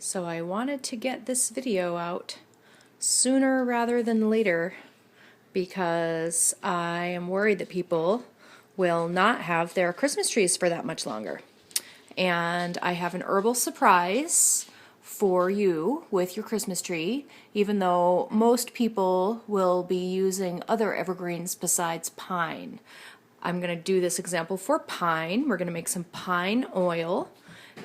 So I wanted to get this video out sooner rather than later because I am worried that people will not have their Christmas trees for that much longer. And I have an herbal surprise for you with your Christmas tree, even though most people will be using other evergreens besides pine. I'm going to do this example for pine. We're going to make some pine oil,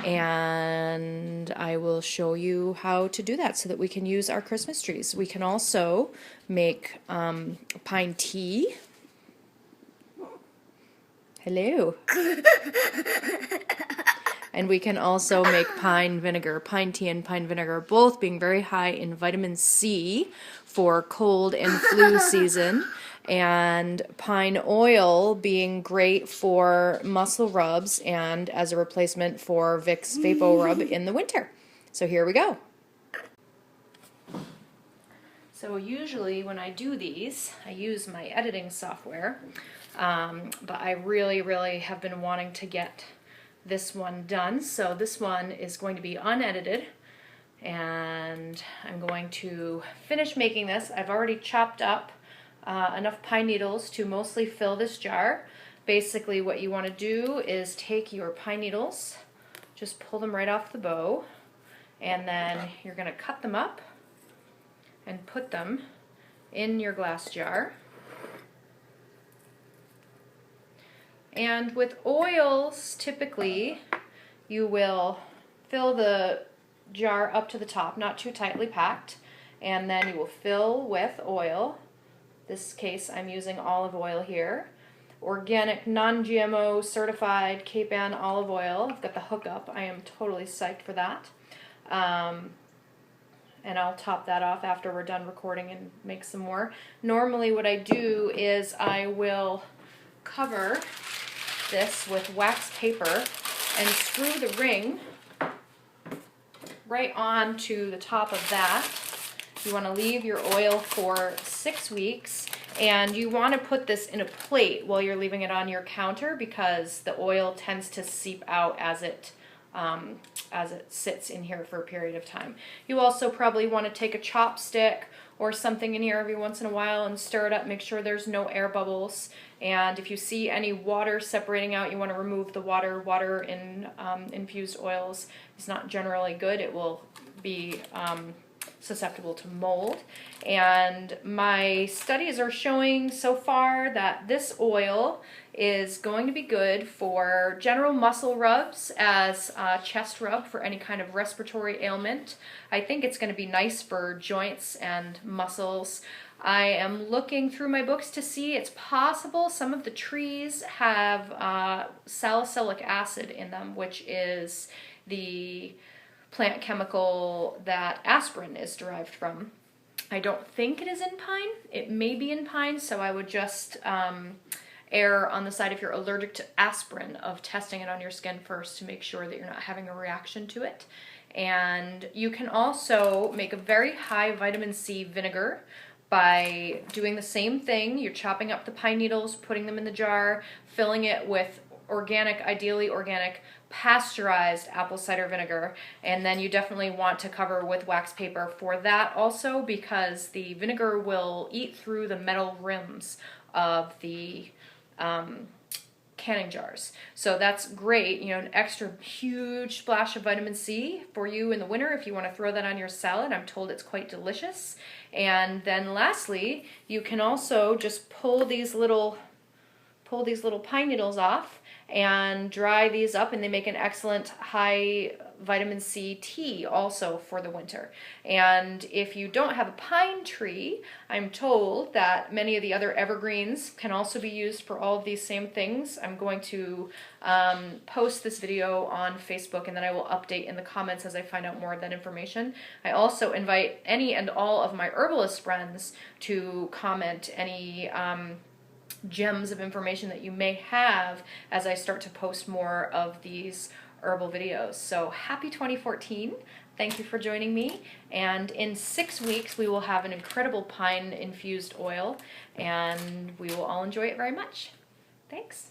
and I will show you how to do that so that we can use our Christmas trees. We can also make pine tea. Hello. And we can also make pine vinegar, pine tea and pine vinegar, both being very high in vitamin C for cold and flu season, and pine oil being great for muscle rubs and as a replacement for Vicks Vapo Rub in the winter. So here we go. So usually when I do these, I use my editing software, but I really have been wanting to get this one done. So this one is going to be unedited, and I'm going to finish making this. I've already chopped up enough pine needles to mostly fill this jar. Basically what you want to do is take your pine needles, just pull them right off the bow, and then you're going to cut them up and put them in your glass jar. And with oils, typically, you will fill the jar up to the top, not too tightly packed, and then you will fill with oil. This case, I'm using olive oil here. Organic, non-GMO, certified Cape Ann olive oil. I've got the hookup. I am totally psyched for that. And I'll top that off after we're done recording and make some more. Normally what I do is I will cover this with wax paper and screw the ring right onto the top of that. You want to leave your oil for 6 weeks, and you want to put this in a plate while you're leaving it on your counter because the oil tends to seep out as it sits in here for a period of time. You also probably want to take a chopstick or something in here every once in a while and stir it up, make sure there's no air bubbles. And if you see any water separating out, you want to remove the water. Water in infused oils is not generally good. It will be susceptible to mold. And my studies are showing so far that this oil is going to be good for general muscle rubs as a chest rub for any kind of respiratory ailment. I think it's going to be nice for joints and muscles. I am looking through my books to see it's possible some of the trees have salicylic acid in them, which is the plant chemical that aspirin is derived from. I don't think it is in pine. It may be in pine, so I would just err on the side if you're allergic to aspirin of testing it on your skin first to make sure that you're not having a reaction to it. And you can also make a very high vitamin C vinegar by doing the same thing. You're chopping up the pine needles, putting them in the jar, filling it with organic, ideally organic, pasteurized apple cider vinegar, and then you definitely want to cover with wax paper for that also because the vinegar will eat through the metal rims of the canning jars. So that's great, you know, an extra huge splash of vitamin C for you in the winter if you want to throw that on your salad. I'm told it's quite delicious. And then lastly, you can also just pull these little pine needles off and dry these up, and they make an excellent high vitamin C tea also for the winter. And if you don't have a pine tree, I'm told that many of the other evergreens can also be used for all of these same things. I'm going to post this video on Facebook, and then I will update in the comments as I find out more of that information. I also invite any and all of my herbalist friends to comment any gems of information that you may have as I start to post more of these herbal videos. So happy 2014. Thank you for joining me. And in 6 weeks, we will have an incredible pine infused oil, and we will all enjoy it very much. Thanks.